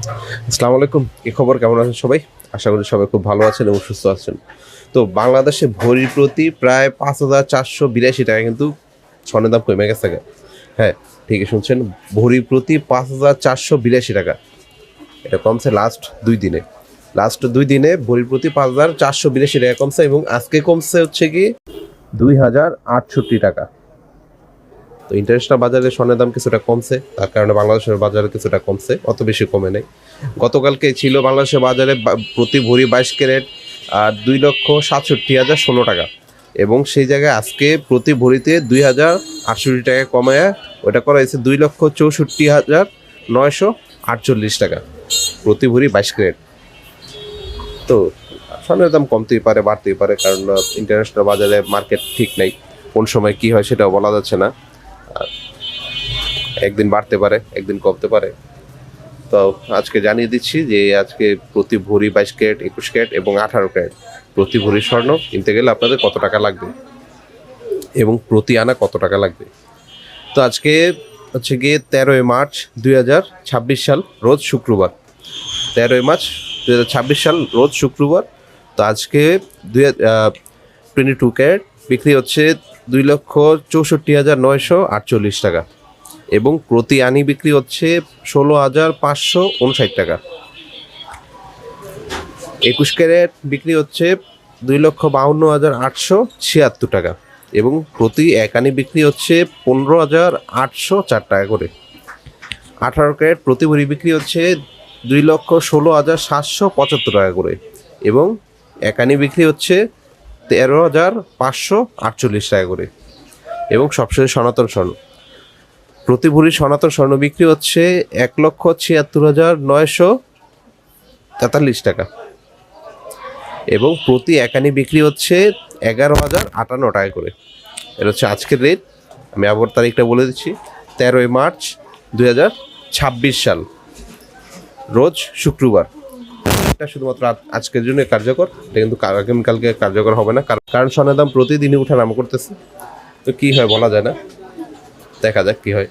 আসসালামু আলাইকুম। কি খবর? কেমন আছেন সবাই? আশা করি সবাই খুব ভালো আছেন এবং সুস্থ আছেন। তো বাংলাদেশে ভরি প্রতি প্রায় ৫,৪৮২ টাকা কিন্তু স্বর্ণের দাম কমে গেছে গা। হ্যাঁ, ঠিকই শুনছেন। ভরি প্রতি ৫,৪৮২ টাকা। এটা কমছে লাস্ট ২ দিনে। লাস্ট ২ দিনে ভরি প্রতি ৫,৪৮২ টাকা কমছে এবং আজকে কমছে হচ্ছে কি ২,০৬৮ টাকা। তো ইন্টারন্যাশনাল বাজারে স্বর্ণের দাম কিছুটা কমছে, তার কারণে বাংলাদেশের বাজারে কিছুটা কমছে, অত বেশি কমে নাই। গতকালকে ছিল বাংলাদেশের বাজারে প্রতি ভরি ২২ ক্যারেট ২,৬৭,০১৬ টাকা, এবং সেই জায়গায় আজকে প্রতি ভরিতে ২,০৬৮ টাকা কমায় ওটা করা হয়েছে ২,৬৪,৯৪৮ টাকা প্রতি ভরি ২২ ক্যারেট। তো স্বর্ণের দাম কমতেই পারে, বাড়তেই পারে, কারণ ইন্টারন্যাশনাল বাজারে মার্কেট ঠিক নেই, কোন সময় কি হয় সেটাও বলা যাচ্ছে না। একদিন বাড়তে পারে, একদিন কমতে পারে। তো আজকে জানিয়ে দিচ্ছি যে আজকে প্রতি ভরি ২২ ক্যারেট, ২১ ক্যারেট এবং ১৮ ক্যারেট প্রতি ভরি স্বর্ণ কিনতে গেলে আপনাদের কত টাকা লাগবে এবং প্রতি আনা কত টাকা লাগবে। তো আজকে হচ্ছে গিয়ে ১৩ই মার্চ ২০২৬ সাল, রোজ শুক্রবার। ১৩ই মার্চ ২০২৬ সাল, রোজ শুক্রবার। তো আজকে 22 ক্যারেট বিক্রি হচ্ছে ২,৬৪,৯৪৮ টাকা এবং প্রতি আনি বিক্রি হচ্ছে ১৬,৫৫৯ টাকা। ২১ ক্যারেট বিক্রি হচ্ছে ২,৫২,৮৭৬ টাকা এবং প্রতি এক আনি বিক্রি হচ্ছে ১৫,৮০৪ টাকা করে। ১৮ ক্যারেট প্রতি ভরি বিক্রি হচ্ছে ২,১৬,৭৭৫ টাকা করে এবং এক আনি বিক্রি হচ্ছে ১৩,৫৪৮ টাকা করে। এবং সবশেষে সনাতন স্বর্ণ, প্রতি ভরি সনাতন স্বর্ণ বিক্রি হচ্ছে ১,৭৬,৯৪৩ টাকা এবং প্রতি একানি বিক্রি হচ্ছে ১১,০৫৮ টাকা করে। এটা হচ্ছে আজকের রেট। আমি আবার তারিখটা বলে দিচ্ছি, ১৩ই মার্চ ২০২৬ সাল, রোজ শুক্রবার। এটা শুধুমাত্র আজকের জন্য কার্যকর, এটা কিন্তু আগামীকালকে কার্যকর হবে না, কারণ স্বর্ণের দাম প্রতিদিনই উঠানামা করতেছে। তো কী হয় বলা যায় না, দেখা যাক কী হয়।